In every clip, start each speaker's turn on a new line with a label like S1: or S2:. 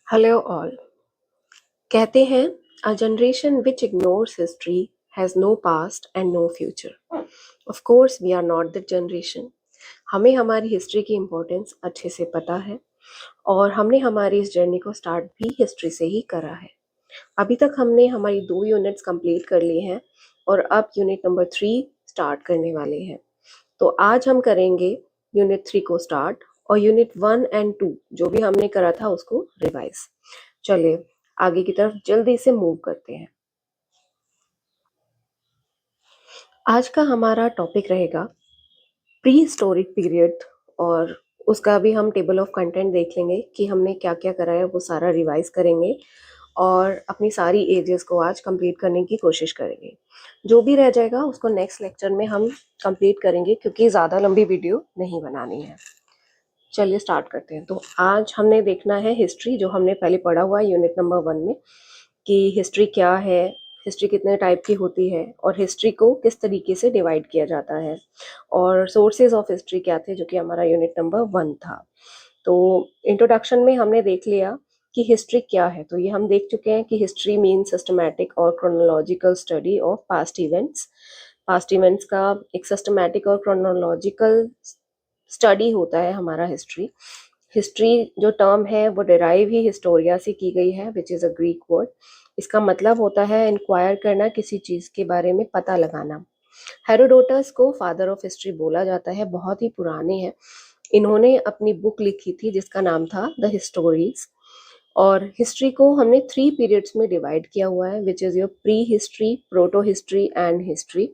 S1: Hello all. कहते हैं a generation which ignores history has no past and no future. Of course we are not the generation. हमें हमारी history की importance अच्छे से पता है और हमने हमारी इस जर्नी को स्टार्ट भी हिस्ट्री से ही करा है। अभी तक हमने हमारी 2 यूनिट्स कंप्लीट कर ली हैं और अब यूनिट नंबर 3 स्टार्ट करने वाले हैं। तो आज हम करेंगे यूनिट 3 को स्टार्ट और यूनिट 1 एंड 2 जो भी हमने करा था उसको रिवाइज। चलिए आगे की तरफ जल्दी से मूव करते हैं। आज का हमारा टॉपिक रहेगा प्री हिस्टोरिक पीरियड और उसका भी हम टेबल ऑफ कंटेंट देख लेंगे कि हमने क्या क्या करा है, वो सारा रिवाइज करेंगे और अपनी सारी एजेस को आज कंप्लीट करने की कोशिश करेंगे। जो भी रह जाएगा उसको नेक्स्ट लेक्चर में हम कंप्लीट करेंगे क्योंकि ज़्यादा लंबी वीडियो नहीं बनानी है। चलिए स्टार्ट करते हैं। तो आज हमने देखना है हिस्ट्री, जो हमने पहले पढ़ा हुआ है यूनिट नंबर 1 में कि हिस्ट्री क्या है, हिस्ट्री कितने टाइप की होती है और हिस्ट्री को किस तरीके से डिवाइड किया जाता है और सोर्सेज ऑफ हिस्ट्री क्या थे, जो कि हमारा यूनिट नंबर 1 था। तो इंट्रोडक्शन में हमने देख लिया कि हिस्ट्री क्या है। तो ये हम देख चुके हैं कि हिस्ट्री मीन सिस्टमैटिक और chronological study of past events. Past events का एक सिस्टमैटिक और क्रोनोलॉजिकल स्टडी होता है हमारा हिस्ट्री। हिस्ट्री जो टर्म है वो डिराइव ही हिस्टोरिया से की गई है, which is a Greek word. इसका मतलब होता है इंक्वायर करना, किसी चीज़ के बारे में पता लगाना। हेरोडोटस को फादर ऑफ हिस्ट्री बोला जाता है, बहुत ही पुराने हैं। इन्होंने अपनी बुक लिखी थी जिसका नाम था द हिस्टोरीज। और हिस्ट्री को हमने 3 पीरियड्स में डिवाइड किया हुआ है, which is your pre history, proto history and history.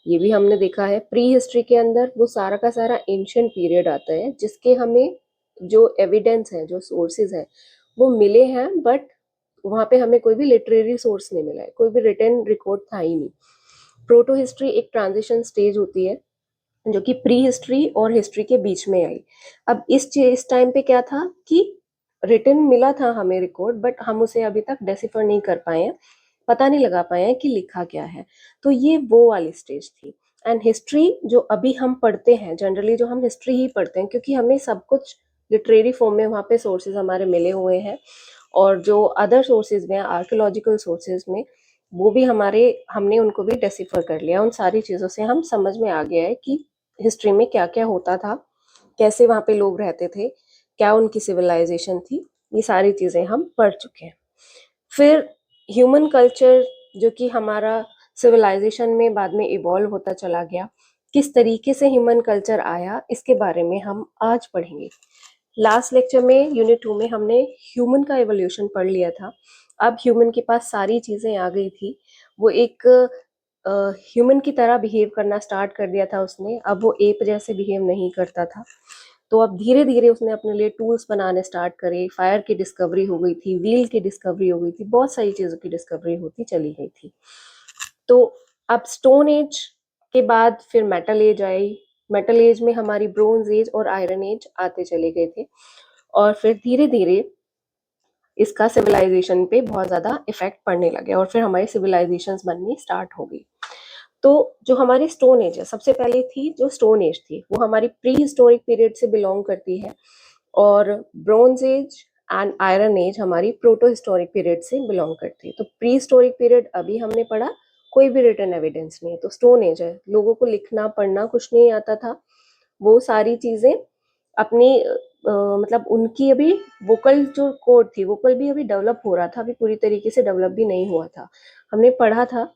S1: ये भी हमने देखा है। प्री हिस्ट्री के अंदर वो सारा का सारा एंशियंट पीरियड आता है जिसके हमें जो एविडेंस है, जो सोर्सेज हैं वो मिले हैं, बट वहाँ पे हमें कोई भी लिटरेरी सोर्स नहीं मिला है, कोई भी रिटन रिकॉर्ड था ही नहीं। प्रोटो हिस्ट्री एक ट्रांजिशन स्टेज होती है जो कि प्री हिस्ट्री और हिस्ट्री के बीच में आई। अब इस टाइम पे क्या था कि रिटन मिला था हमें रिकॉर्ड, बट हम उसे अभी तक डेसिफर नहीं कर पाए हैं, पता नहीं लगा पाए हैं कि लिखा क्या है। तो ये वो वाली स्टेज थी। एंड हिस्ट्री जो अभी हम पढ़ते हैं, जनरली जो हम हिस्ट्री ही पढ़ते हैं क्योंकि हमें सब कुछ लिटरेरी फॉर्म में वहाँ पे सोर्सेज हमारे मिले हुए हैं और जो अदर सोर्सेज में आर्कियोलॉजिकल सोर्सेज में वो भी हमारे, हमने उनको भी डेसिफर कर लिया। उन सारी चीज़ों से हम समझ में आ गया है कि हिस्ट्री में क्या क्या होता था, कैसे वहाँ पे लोग रहते थे, क्या उनकी सिविलाइजेशन थी। ये सारी चीज़ें हम पढ़ चुके हैं। फिर ह्यूमन कल्चर जो कि हमारा सिविलाइजेशन में बाद में इवॉल्व होता चला गया, किस तरीके से ह्यूमन कल्चर आया, इसके बारे में हम आज पढ़ेंगे। लास्ट लेक्चर में यूनिट 2 में हमने ह्यूमन का एवोल्यूशन पढ़ लिया था। अब ह्यूमन के पास सारी चीज़ें आ गई थी, वो एक ह्यूमन की तरह बिहेव करना स्टार्ट कर दिया था उसने। अब वो एप जैसे बिहेव नहीं करता था। तो अब धीरे धीरे उसने अपने लिए टूल्स बनाने स्टार्ट करे। फायर की डिस्कवरी हो गई थी, व्हील की डिस्कवरी हो गई थी, बहुत सारी चीज़ों की डिस्कवरी होती चली गई थी। तो अब स्टोन एज के बाद फिर मेटल एज आई। मेटल एज में हमारी ब्रोंज एज और आयरन एज आते चले गए थे और फिर धीरे धीरे इसका सिविलाइजेशन पे बहुत ज़्यादा इफेक्ट पड़ने लगे और फिर हमारी सिविलाइजेशंस बननी स्टार्ट हो गई। तो जो हमारी स्टोन एज है, सबसे पहले थी जो स्टोन एज थी, वो हमारी प्री हिस्टोरिक पीरियड से बिलोंग करती है और bronze age and iron age हमारी प्रोटो हिस्टोरिक पीरियड से बिलोंग करती है। तो प्री हिस्टोरिक पीरियड अभी हमने पढ़ा, कोई भी रिटन एविडेंस नहीं है। तो स्टोन एज है, लोगों को लिखना पढ़ना कुछ नहीं आता था। वो सारी चीज़ें अपनी मतलब उनकी अभी वोकल जो कोड थी, वोकल भी अभी डेवलप हो रहा था, अभी पूरी तरीके से डेवलप भी नहीं हुआ था। हमने पढ़ा था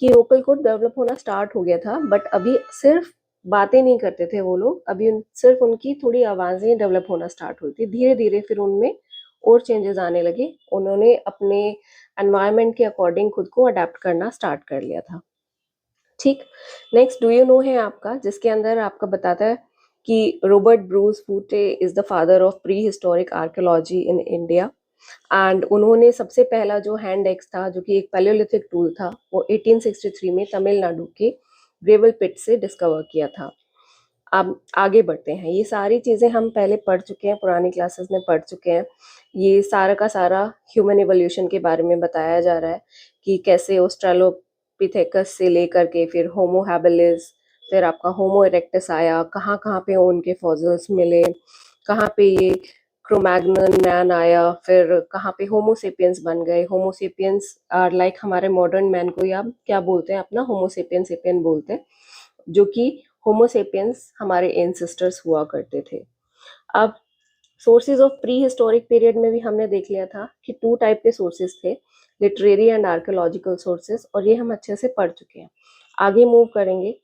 S1: कि वोकल कोड डेवलप होना स्टार्ट हो गया था, बट अभी सिर्फ बातें नहीं करते थे वो लोग, अभी सिर्फ उनकी थोड़ी आवाज़ें डेवलप होना स्टार्ट हुई थी। धीरे धीरे फिर उनमें और चेंजेस आने लगे, उन्होंने अपने एनवायरनमेंट के अकॉर्डिंग खुद को अडेप्ट करना स्टार्ट कर लिया था। ठीक। नेक्स्ट डू यू नो है आपका, जिसके अंदर आपका बताता है कि रॉबर्ट ब्रूस फूटे is the father of pre historic archaeology in India. And उन्होंने सबसे पहला जो हैंड एक्स था, जो कि एक पैलियोलिथिक टूल था, वो 1863 में तमिलनाडु के ग्रेवल पिट से डिस्कवर किया था। अब आगे बढ़ते हैं। ये सारी चीज़ें हम पहले पढ़ चुके हैं, पुरानी क्लासेस में पढ़ चुके हैं। ये सारा का सारा ह्यूमन एवोल्यूशन के बारे में बताया जा रहा है कि कैसे ऑस्ट्रेलोपिथेकस से लेकर के फिर होमो हैबिलिस, फिर आपका होमो इरेक्टस आया, कहाँ कहाँ पे उनके फॉसिल्स मिले, कहाँ पे ये क्रोमैग्नन मैन आया, फिर कहाँ पे होमोसेपियंस बन गए। होमोसेपियंस आर लाइक हमारे मॉडर्न मैन को या क्या बोलते हैं अपना होमोसेपियन सेपियन बोलते हैं, जो कि होमोसेपियंस हमारे एंसेस्टर्स हुआ करते थे। अब sources of pre historic period में भी हमने देख लिया था कि टू टाइप के सोर्सेज थे, लिटरेरी एंड आर्कियोलॉजिकल सोर्सेज, और ये हम अच्छे से पढ़ चुके हैं। आगे मूव करेंगे,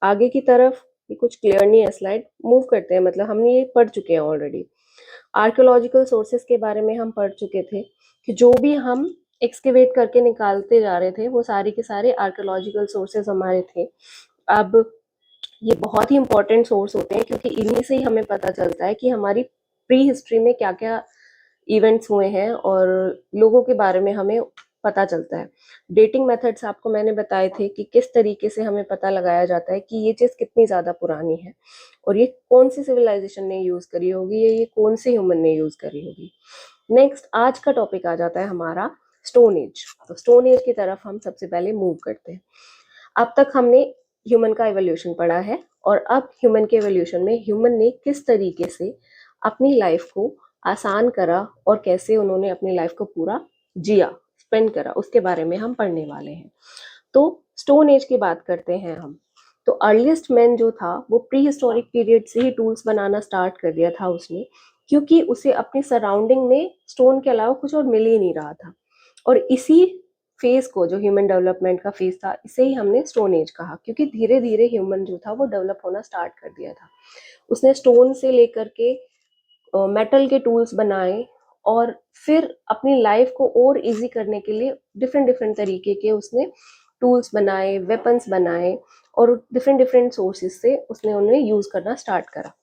S1: आगे की तरफ। ये कुछ क्लियर नहीं है स्लाइड, मूव करते हैं, मतलब हमने ये पढ़ चुके हैं ऑलरेडी। आर्कियोलॉजिकल सोर्सेज के बारे में हम पढ़ चुके थे कि जो भी हम एक्सकेवेट करके निकालते जा रहे थे वो सारे के सारे आर्कियोलॉजिकल सोर्सेज हमारे थे। अब ये बहुत ही इंपॉर्टेंट सोर्स होते हैं क्योंकि इन्हीं से ही हमें पता चलता है कि हमारी प्री हिस्ट्री में क्या क्या इवेंट्स हुए हैं और लोगों के बारे में हमें पता चलता है। डेटिंग मेथड्स आपको मैंने बताए थे कि किस तरीके से हमें पता लगाया जाता है कि ये चीज़ कितनी ज़्यादा पुरानी है और ये कौन सी सिविलाइजेशन ने यूज़ करी होगी या ये कौन से ह्यूमन ने यूज़ करी होगी। नेक्स्ट आज का टॉपिक आ जाता है हमारा स्टोन एज। तो स्टोन एज की तरफ हम सबसे पहले मूव करते हैं। अब तक हमने ह्यूमन का एवोल्यूशन पढ़ा है और अब ह्यूमन के एवोल्यूशन में ह्यूमन ने किस तरीके से अपनी लाइफ को आसान करा और कैसे उन्होंने अपनी लाइफ को पूरा जिया, स्पेंड करा, उसके बारे में हम पढ़ने वाले हैं। तो स्टोन एज की बात करते हैं हम। तो अर्लीस्ट मैन जो था वो प्री हिस्टोरिक पीरियड से ही टूल्स बनाना स्टार्ट कर दिया था उसने, क्योंकि उसे अपनी सराउंडिंग में स्टोन के अलावा कुछ और मिल ही नहीं रहा था। और इसी फेज को, जो ह्यूमन डेवलपमेंट का फेज था, इसे ही हमने स्टोन एज कहा, क्योंकि धीरे धीरे ह्यूमन जो था वो डेवलप होना स्टार्ट कर दिया था। उसने स्टोन से लेकर के मेटल के टूल्स बनाए और फिर अपनी लाइफ को और इजी करने के लिए डिफरेंट डिफरेंट तरीके के उसने टूल्स बनाए, वेपन्स बनाए और डिफरेंट डिफरेंट सोर्सेज से उसने उन्हें यूज करना स्टार्ट करा।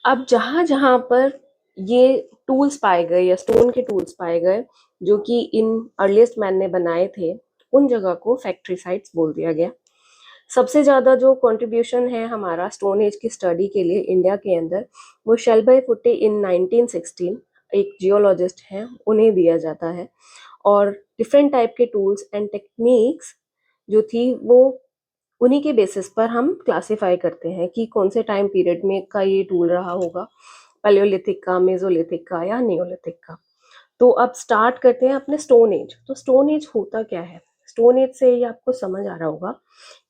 S1: अब जहां जहां पर ये टूल्स पाए गए या स्टोन के टूल्स पाए गए जो कि इन अर्लीस्ट मैन ने बनाए थे, उन जगह को फैक्ट्री साइट्स बोल दिया गया। सबसे ज़्यादा जो कंट्रीब्यूशन है हमारा स्टोन एज की स्टडी के लिए इंडिया के अंदर, वो शेल्बाई फुट्टे इन 1916, एक जियोलॉजिस्ट हैं, उन्हें दिया जाता है। और डिफरेंट टाइप के टूल्स एंड टेक्निक्स जो थी वो उन्हीं के बेसिस पर हम क्लासिफाई करते हैं कि कौन से टाइम पीरियड में का ये टूल रहा होगा, पैलियोलिथिक का, मेसोलिथिक का या नियोलिथिक का। तो अब स्टार्ट करते हैं अपने स्टोन एज। तो स्टोन एज होता क्या है? स्टोन एज से ये आपको समझ आ रहा होगा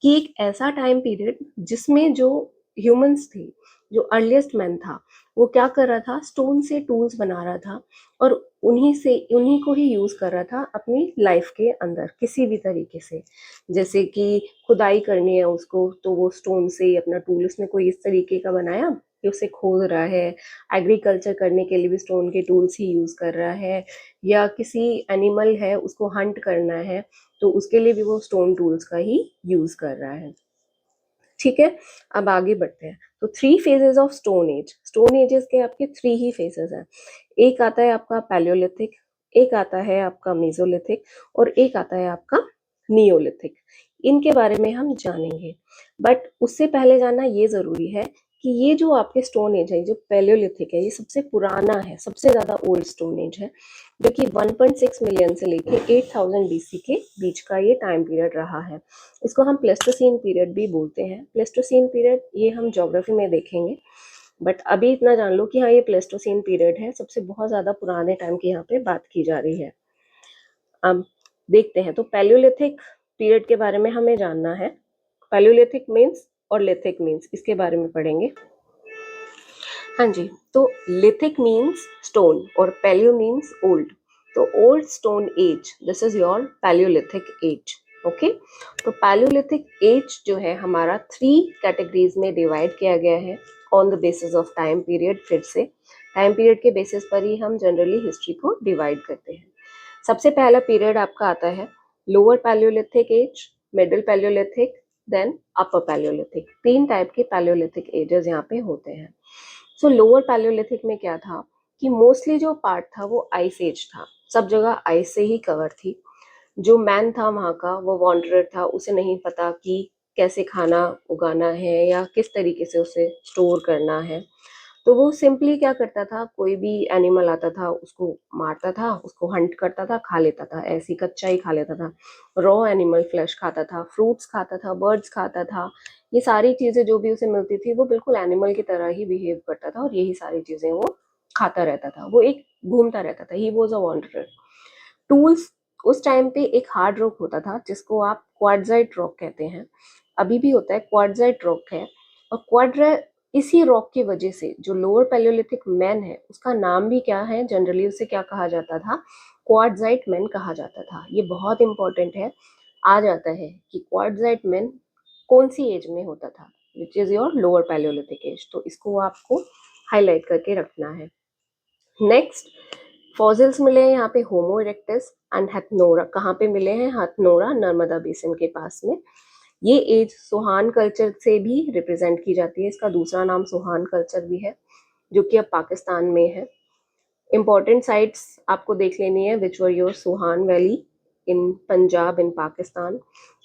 S1: कि एक ऐसा टाइम पीरियड जिसमें जो ह्यूमंस थे, जो अर्लीस्ट मैन था, वो क्या कर रहा था, स्टोन से टूल्स बना रहा था और उन्हीं को ही यूज कर रहा था अपनी लाइफ के अंदर किसी भी तरीके से। जैसे कि खुदाई करनी है उसको, तो वो स्टोन से अपना टूल उसने कोई इस तरीके का बनाया कि उसे खोद रहा है। एग्रीकल्चर करने के लिए भी स्टोन के टूल्स ही यूज कर रहा है, या किसी एनिमल है उसको हंट करना है तो उसके लिए भी वो स्टोन टूल्स का ही यूज कर रहा है। ठीक है, अब आगे बढ़ते हैं। तो three phases of stone age. Stone ages के आपके थ्री ही फेजेस हैं। एक आता है आपका पैलियोलिथिक, एक आता है आपका मेसोलिथिक और एक आता है आपका नियोलिथिक। इनके बारे में हम जानेंगे, बट उससे पहले जानना ये जरूरी है कि ये जो आपके स्टोन एज है, जो पैलियोलिथिक है, ये सबसे पुराना है, सबसे ज्यादा ओल्ड स्टोन एज है, जो कि 1.6 मिलियन से लेके 8000 बीसी के बीच का ये टाइम पीरियड रहा है। इसको हम प्लेस्टोसीन पीरियड भी बोलते हैं। प्लेस्टोसीन पीरियड ये हम ज्योग्राफी में देखेंगे, बट अभी इतना जान लो कि हाँ, ये प्लेस्टोसीन पीरियड है, सबसे बहुत ज़्यादा पुराने टाइम की यहाँ पे बात की जा रही है। अब देखते हैं, तो पैलियोलिथिक पीरियड के बारे में हमें जानना है। पैलियोलिथिक मीन्स और लिथिक मीन्स, इसके बारे में पढ़ेंगे। हाँ जी, तो लिथिक मीन्स स्टोन और पैलियो मीन्स ओल्ड। तो old stone age, this is your palaeolithic age. Okay, तो पैलियोलिथिक एज जो है हमारा थ्री कैटेगरीज में डिवाइड किया गया है on the basis of time period. फिर से टाइम पीरियड के बेसिस पर ही हम जनरली हिस्ट्री को डिवाइड करते हैं। सबसे पहला पीरियड आपका आता है lower palaeolithic age, middle palaeolithic, then upper palaeolithic. तीन टाइप के पैलियोलिथिक एजेस यहाँ पे होते हैं। सो लोअर पैलियोलिथिक में क्या था कि मोस्टली जो पार्ट था वो आइस एज था, सब जगह आइस से ही कवर थी। जो मैन था वहाँ का, वो वॉन्डरर था, उसे नहीं पता कि कैसे खाना उगाना है या किस तरीके से उसे स्टोर करना है। तो वो सिंपली क्या करता था, कोई भी एनिमल आता था उसको मारता था, उसको हंट करता था, खा लेता था, ऐसे ही कच्चा ही खा लेता था। रॉ एनिमल फ्लैश खाता था, फ्रूट्स खाता था, बर्ड्स खाता था। ये सारी चीजें जो भी उसे मिलती थी वो बिल्कुल एनिमल की तरह ही बिहेव करता था और यही सारी चीजें वो खाता रहता था, वो एक घूमता रहता था, he was a wanderer. Tools, उस टाइम पे एक हार्ड रॉक होता था जिसको आप क्वार्ट्जाइट रॉक कहते हैं, अभी भी होता है, क्वार्ट्जाइट रॉक है। और क्वाड्रा, इसी रॉक की वजह से जो लोअर पैलियोलिथिक मैन है उसका नाम भी क्या है, जनरली उसे क्या कहा जाता था, क्वार्ट्जाइट मैन कहा जाता था। ये बहुत इंपॉर्टेंट है, आ जाता है कि क्वार्ट्जाइट मैन कौन सी एज में होता था, which is your lower palaeolithic age, तो इसको आपको हाईलाइट करके रखना है। नेक्स्ट, फॉसिल्स मिले हैं यहाँ पे होमो इरेक्टस एंड हथनोरा। कहाँ पे मिले हैं, हथनोरा, नर्मदा बेसिन के पास में। ये एज सोहान कल्चर से भी रिप्रेजेंट की जाती है, इसका दूसरा नाम सोहान कल्चर भी है, जो कि अब पाकिस्तान में है। इंपॉर्टेंट साइट्स आपको देख लेनी है, which were your Soan valley in Punjab in Pakistan,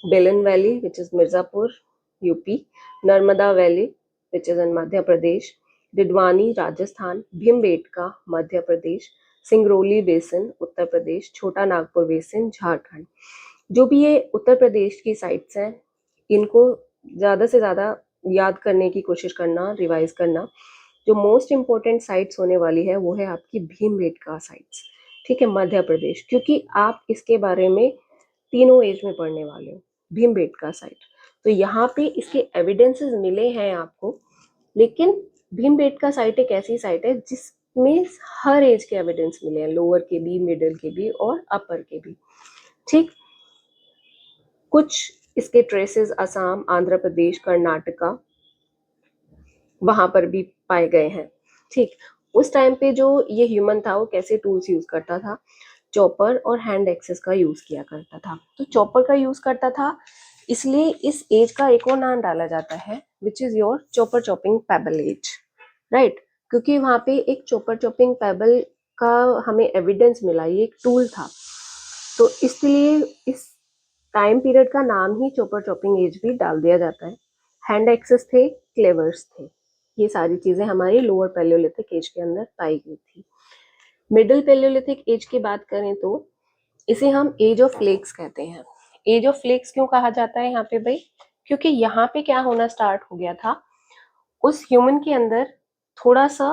S1: Belan valley which is Mirzapur UP, Narmada valley which is in Madhya Pradesh, Didwana Rajasthan, Bhimbetka Madhya Pradesh, Singrauli basin Uttar Pradesh, Chota Nagpur basin Jharkhand. जो भी ये उत्तर प्रदेश की साइट्स हैं, इनको ज़्यादा से ज़्यादा याद करने की कोशिश करना, रिवाइज करना। जो मोस्ट इम्पोर्टेंट साइट्स होने वाली है वो है आपकी भीमबेटका साइट्स, ठीक है, मध्य प्रदेश, क्योंकि आप इसके बारे में तीनों एज में पढ़ने वाले हो, भीमबेटका साइट। तो यहाँ पे इसके एविडेंसेस मिले हैं आपको, लेकिन भीमबेटका साइट एक ऐसी साइट है जिसमें हर एज के एविडेंस मिले हैं, लोअर के भी, मिडिल के भी और अपर के भी, ठीक। कुछ इसके ट्रेसेस असम, आंध्र प्रदेश, कर्नाटका, वहां पर भी पाए गए हैं, ठीक। उस टाइम पे जो ये ह्यूमन था वो कैसे टूल्स यूज करता था, चॉपर और हैंड एक्सेस का यूज किया करता था। तो चॉपर का यूज करता था, इसलिए इस एज का एक और नाम डाला जाता है, which is your chopper chopping pebble age, right. क्योंकि वहां पे एक चॉपर चॉपिंग पेबल का हमें एविडेंस मिला, ये एक टूल था, तो इसलिए इस टाइम पीरियड का नाम ही चॉपर चॉपिंग एज भी डाल दिया जाता है। हैंड एक्सेस थे, क्लेवर्स थे, ये सारी चीजें हमारी लोअर पैलियोलिथिक एज के अंदर पाई गई थी। मिडिल पैलियोलिथिक एज की बात करें तो इसे हम एज ऑफ फ्लेक्स कहते हैं। एज ऑफ फ्लेक्स क्यों कहा जाता है यहाँ पे भाई, क्योंकि यहाँ पे क्या होना स्टार्ट हो गया था, उस ह्यूमन के अंदर थोड़ा सा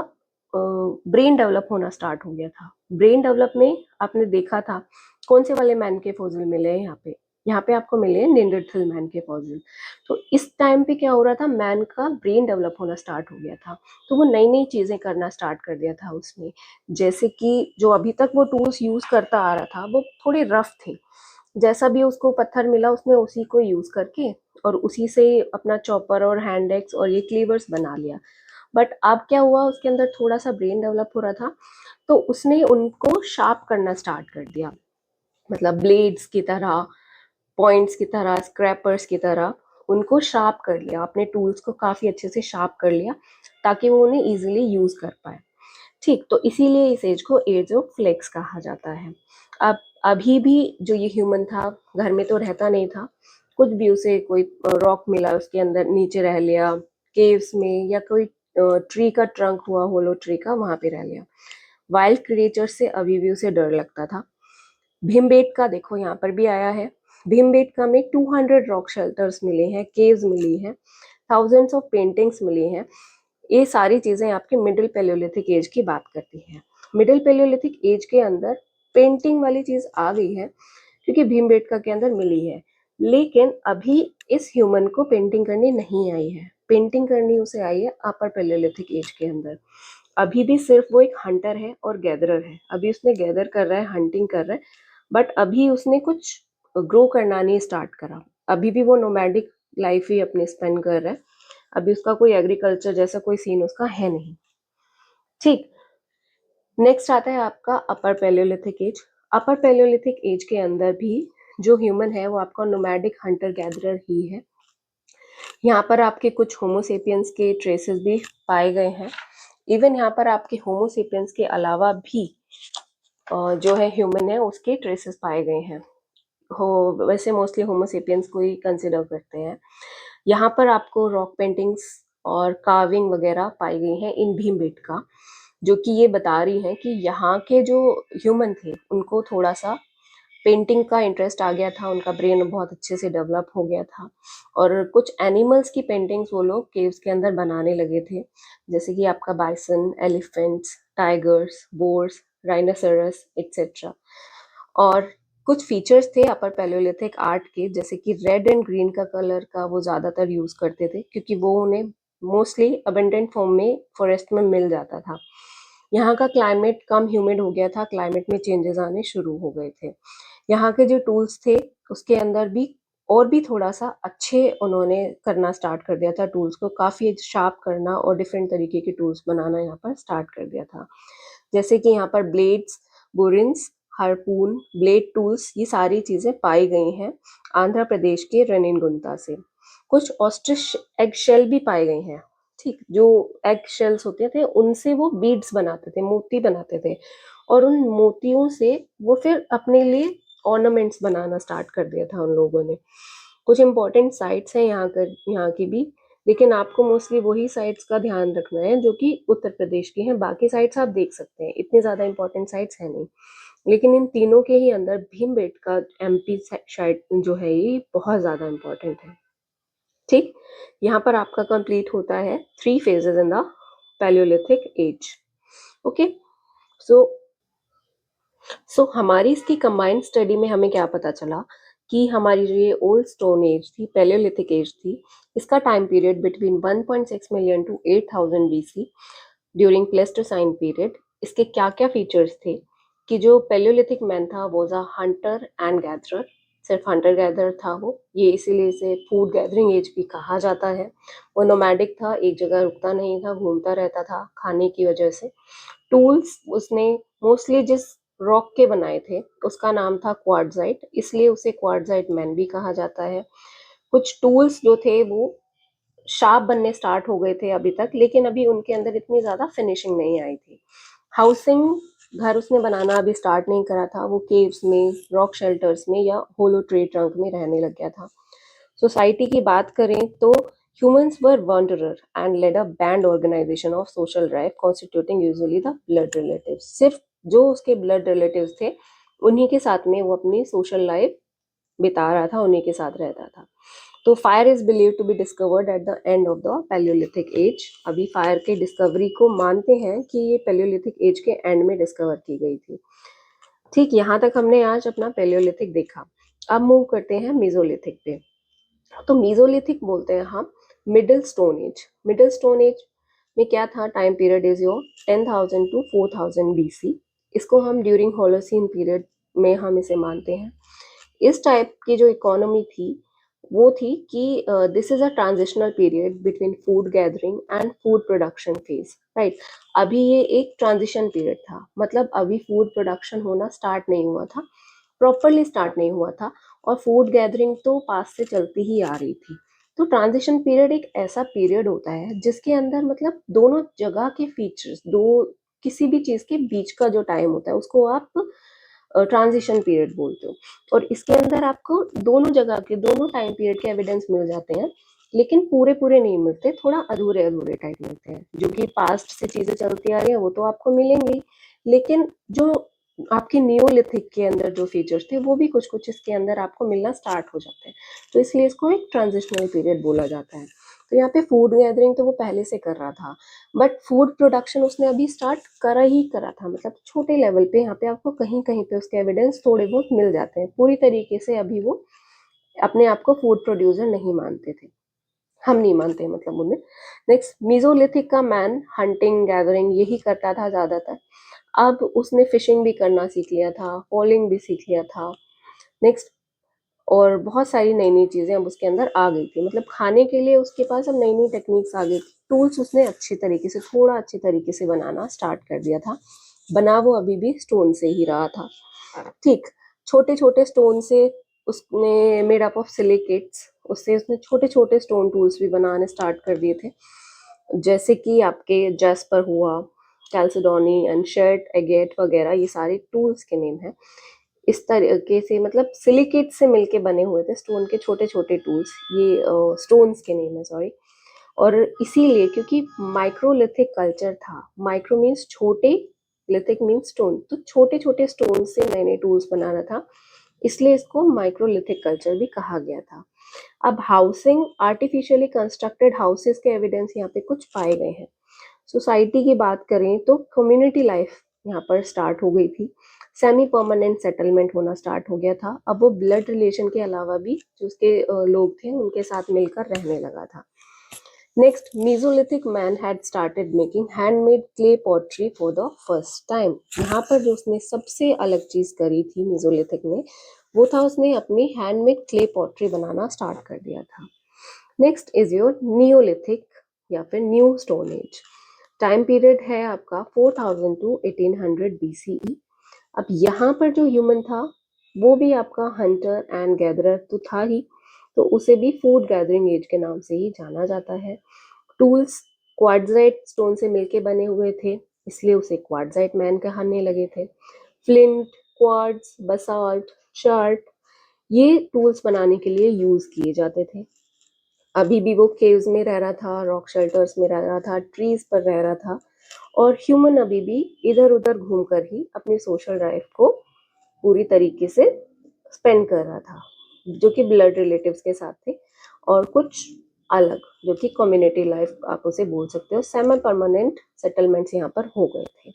S1: ब्रेन डेवलप होना स्टार्ट हो गया था। ब्रेन डेवलप में आपने देखा था कौन से वाले मैन के फॉसिल मिले हैं यहाँ पे, यहाँ पे आपको मिले हैं निंडरथल मैन के फॉसिल। तो इस टाइम पे क्या हो रहा था, मैन का ब्रेन डेवलप होना स्टार्ट हो गया था, तो वो नई नई चीजें करना स्टार्ट कर दिया था उसने। जैसे कि जो अभी तक वो टूल्स यूज करता आ रहा था वो थोड़े रफ थे, जैसा भी उसको पत्थर मिला उसने उसी को यूज करके और उसी से अपना चॉपर और हैंड एक्स और ये क्लीवर्स बना लिया। बट अब क्या हुआ, उसके अंदर थोड़ा सा ब्रेन डेवलप हो रहा था, तो उसने उनको शार्प करना स्टार्ट कर दिया, मतलब ब्लेड्स की तरह, पॉइंट्स की तरह, स्क्रैपर्स की तरह उनको शार्प कर लिया, अपने टूल्स को काफी अच्छे से शार्प कर लिया ताकि वो उन्हें इजीली यूज कर पाए, ठीक। तो इसीलिए इस एज को एज ऑफ फ्लेक्स कहा जाता है। अब अभी भी जो ये ह्यूमन था घर में तो रहता नहीं था, कुछ भी उसे कोई रॉक मिला उसके अंदर नीचे रह लिया, केव्स में, या कोई ट्री का ट्रंक हुआ, होलो ट्री का, वहां पे रह लिया। वाइल्ड क्रिएचर से अभी भी उसे डर लगता था। भीमबेटका देखो यहाँ पर भी आया है, भीमबेटका में 200 रॉक शेल्टर्स मिले हैं, केव्स मिली हैं, थाउजेंड्स ऑफ पेंटिंग्स मिली हैं। ये सारी चीजें आपके मिडिल पैलियोलिथिक एज की बात करती हैं। मिडिल पैलियोलिथिक एज के अंदर पेंटिंग वाली चीज आ गई है क्योंकि भीमबेटका के अंदर मिली है, लेकिन अभी इस ह्यूमन को पेंटिंग करनी नहीं आई है, पेंटिंग करनी उसे आई है अपर पैलियोलिथिक एज के अंदर। अभी भी सिर्फ वो एक हंटर है और गैदरर है, अभी उसने गैदर कर रहा है, हंटिंग कर रहा है, बट अभी उसने कुछ ग्रो करना नहीं स्टार्ट करा, अभी भी वो नोमैडिक लाइफ ही अपनी स्पेंड कर रहा है, अभी उसका कोई एग्रीकल्चर जैसा कोई सीन उसका है नहीं, ठीक। नेक्स्ट आता है आपका upper palaeolithic age. Upper palaeolithic age के अंदर भी जो ह्यूमन है वो आपका नोमैडिक हंटर गैदरर ही है। यहाँ पर आपके कुछ होमोसेपियंस के ट्रेसेस भी पाए गए हैं। इवन यहाँ पर आपके होमोसेपियंस के अलावा भी जो है ह्यूमन है उसके ट्रेसेस पाए गए हैं। वैसे मोस्टली होमोसेपियंस को ही कंसिडर करते हैं। यहाँ पर आपको रॉक पेंटिंग्स और कार्विंग वगैरह पाई गई हैं इन भीमबेटका, जो कि ये बता रही हैं कि यहाँ के जो ह्यूमन थे उनको थोड़ा सा पेंटिंग का इंटरेस्ट आ गया था, उनका ब्रेन बहुत अच्छे से डेवलप हो गया था और कुछ एनिमल्स की पेंटिंग्स वो लोग केव्स के अंदर बनाने लगे थे, जैसे कि आपका bison, elephants, tigers, boars, rhinoceros etcetera. और कुछ फीचर्स थे अपर पैलियोलिथिक आर्ट के, जैसे कि रेड एंड ग्रीन का कलर का वो ज़्यादातर यूज़ करते थे क्योंकि वो उन्हें मोस्टली अबंडेंट फॉर्म में फॉरेस्ट में मिल जाता था। यहाँ का क्लाइमेट कम ह्यूमिड हो गया था, क्लाइमेट में चेंजेस आने शुरू हो गए थे। यहाँ के जो टूल्स थे उसके अंदर भी और भी थोड़ा सा अच्छे उन्होंने करना स्टार्ट कर दिया था, टूल्स को काफ़ी शार्प करना और डिफरेंट तरीके के टूल्स बनाना यहाँ पर स्टार्ट कर दिया था, जैसे कि यहाँ पर ब्लेड्स, बुरिन्स, हार्पून, ब्लेड टूल्स, ये सारी चीज़ें पाई गई हैं आंध्र प्रदेश के रेनिनगुंता से। कुछ ऑस्ट्रिच एग शेल भी पाए गए हैं, ठीक, जो एग शेल्स होते थे उनसे वो बीड्स बनाते थे, मोती बनाते थे और उन मोतियों से वो फिर अपने लिए ऑर्नामेंट्स बनाना स्टार्ट कर दिया था उन लोगों ने। कुछ इंपॉर्टेंट साइट्स हैं यहाँ की भी, लेकिन आपको मोस्टली वही साइट्स का ध्यान रखना है जो कि उत्तर प्रदेश की हैं, बाकी साइट्स आप देख सकते हैं, इतनी ज़्यादा इंपॉर्टेंट साइट्स हैं नहीं। लेकिन इन तीनों के ही अंदर भीमबेटका एमपी साइट जो है ये बहुत ज़्यादा इंपॉर्टेंट है। ठीक, यहाँ पर आपका कंप्लीट होता है 3 phases in the palaeolithic age. Okay, so हमारी इसकी कंबाइंड स्टडी में हमें क्या पता चला कि हमारी जो ये ओल्ड स्टोन एज थी, पैलियोलिथिक एज थी, इसका time period between 1.6 million to 8000 BC during Pleistocene period. इसके क्या क्या फीचर्स थे कि जो पैलियोलिथिक मैन था was a hunter and gatherer, सिर्फ हंटर गैदरर था वो, ये इसीलिए इसे फूड गैदरिंग एज भी कहा जाता है। वो नोमैडिक था, एक जगह रुकता नहीं था, घूमता रहता था खाने की वजह से। टूल्स उसने मोस्टली जिस रॉक के बनाए थे उसका नाम था क्वार्ट्जाइट, इसलिए उसे क्वार्ट्जाइट मैन भी कहा जाता है। कुछ टूल्स जो थे वो शार्प बनने स्टार्ट हो गए थे अभी तक, लेकिन अभी उनके अंदर इतनी ज़्यादा फिनिशिंग नहीं आई थी। हाउसिंग घर उसने बनाना अभी स्टार्ट नहीं करा था, वो केव्स में, रॉक शेल्टर्स में या होलो ट्री ट्रंक में रहने लग गया था। सोसाइटी की बात करें तो humans were wanderer and led a band organization of social life constituting usually the blood relatives। सिर्फ जो उसके ब्लड रिलेटिव्स थे उन्हीं के साथ में वो अपनी सोशल लाइफ बिता रहा था, उन्हीं के साथ रहता था। तो fire is believe to be discovered at the end of the palaeolithic age. अभी फायर के डिस्कवरी को मानते हैं कि ये पैलियोलिथिक एज के एंड में डिस्कवर की गई थी। ठीक, यहाँ तक हमने आज अपना पैलियोलिथिक देखा। अब मूव करते हैं मेसोलिथिक पे। तो मेसोलिथिक बोलते हैं हम middle stone age. Middle stone age में क्या था, time period is your 10,000 to 4,000 BC. इसको हम ड्यूरिंग होलोसीन पीरियड में हम इसे मानते हैं। इस टाइप की जो इकोनॉमी थी वो थी कि this is a transitional period between food gathering and food production phase, right. अभी ये एक ट्रांजिशन पीरियड था, मतलब अभी फूड प्रोडक्शन होना स्टार्ट नहीं हुआ था, प्रॉपरली स्टार्ट नहीं हुआ था, और फूड गैदरिंग तो पास से चलती ही आ रही थी। तो ट्रांजिशन पीरियड एक ऐसा पीरियड होता है जिसके अंदर मतलब दोनों जगह के फीचर्स, दो किसी भी चीज़ के बीच का जो टाइम होता है उसको आप ट्रांजिशन पीरियड बोलते हो। और इसके अंदर आपको दोनों जगह के, दोनों टाइम पीरियड के एविडेंस मिल जाते हैं, लेकिन पूरे पूरे नहीं मिलते, थोड़ा अधूरे अधूरे टाइप मिलते हैं। जो कि पास्ट से चीज़ें चलती आ रही हैं वो तो आपको मिलेंगी, लेकिन जो आपके नियोलिथिक के अंदर जो फीचर्स थे वो भी कुछ कुछ इसके अंदर आपको मिलना स्टार्ट हो जाते हैं। तो इसलिए इसको एक ट्रांजिशनल पीरियड बोला जाता है। तो यहाँ पे फूड गैदरिंग तो वो पहले से कर रहा था, बट फूड प्रोडक्शन उसने अभी स्टार्ट करा ही करा था, मतलब छोटे लेवल पे। यहाँ पे आपको कहीं कहीं पे उसके एविडेंस थोड़े बहुत मिल जाते हैं, पूरी तरीके से अभी वो अपने आप को फूड प्रोड्यूसर नहीं मानते थे, हम नहीं मानते मतलब उन्हें। नेक्स्ट, मीजोलिथिक का मैन हंटिंग गैदरिंग यही करता था ज़्यादातर। अब उसने फिशिंग भी करना सीख लिया था, फॉलिंग भी सीख लिया था। नेक्स्ट, और बहुत सारी नई नई चीज़ें अब उसके अंदर आ गई थी, मतलब खाने के लिए उसके पास अब नई नई टेक्निक्स आ गई थी। टूल्स उसने अच्छे तरीके से, थोड़ा अच्छे तरीके से बनाना स्टार्ट कर दिया था। बना वो अभी भी स्टोन से ही रहा था, ठीक। छोटे छोटे स्टोन से उसने मेड अप ऑफ सिलिकेट्स, उससे उसने छोटे छोटे स्टोन टूल्स भी बनाने स्टार्ट कर दिए थे, जैसे कि आपके जैस्पर हुआ, कैल्सिडोनी एंड शर्ट एगेट वगैरह, ये सारे टूल्स के नेम हैं। इस तरीके से मतलब सिलिकेट से मिलके बने हुए थे स्टोन के छोटे छोटे टूल्स, ये स्टोन्स के नेम है, सॉरी। और इसीलिए क्योंकि माइक्रोलिथिक कल्चर था, माइक्रो मीन्स छोटे, लिथिक मीन्स स्टोन, तो छोटे छोटे स्टोन से नए नए टूल्स बनाना था, इसलिए इसको माइक्रोलिथिक कल्चर भी कहा गया था। अब हाउसिंग, आर्टिफिशियली कंस्ट्रक्टेड हाउसेस के एविडेंस यहाँ पे कुछ पाए गए हैं। सोसाइटी की बात करें तो कम्युनिटी लाइफ यहाँ पर स्टार्ट हो गई थी, सेमी परमानेंट सेटलमेंट होना स्टार्ट हो गया था। अब वो ब्लड रिलेशन के अलावा भी जो उसके लोग थे उनके साथ मिलकर रहने लगा था। Next, Mesolithic man had started making handmade clay pottery for the first time. यहाँ पर जो उसने सबसे अलग चीज करी थी Mesolithic में, वो था उसने अपनी हैंडमेड क्ले पॉटरी बनाना स्टार्ट कर दिया था। नेक्स्ट इज योर नियोलिथिक या फिर new stone age. Time period है आपका 4000 टू 1800 BCE। अब यहाँ पर जो ह्यूमन था वो भी आपका हंटर एंड गैदरर तो था ही, तो उसे भी फूड गैदरिंग एज के नाम से ही जाना जाता है। टूल्स क्वार्ट्जाइट स्टोन से मिलके बने हुए थे, इसलिए उसे क्वार्ट्जाइट मैन कहने लगे थे। फ्लिंट, क्वार्ट्ज, बसाल्ट, चार्ट, ये टूल्स बनाने के लिए यूज किए जाते थे। अभी भी वो केव्स में रह रहा था, रॉक शेल्टर्स में रह रहा था, ट्रीज पर रह रहा था, और ह्यूमन अभी भी इधर उधर घूमकर ही अपनी सोशल लाइफ को पूरी तरीके से स्पेंड कर रहा था, जो कि ब्लड रिलेटिव्स के साथ थे। और कुछ अलग जो कि कम्युनिटी लाइफ आप उसे बोल सकते हो, सेमी परमानेंट सेटलमेंट्स यहाँ पर हो गए थे।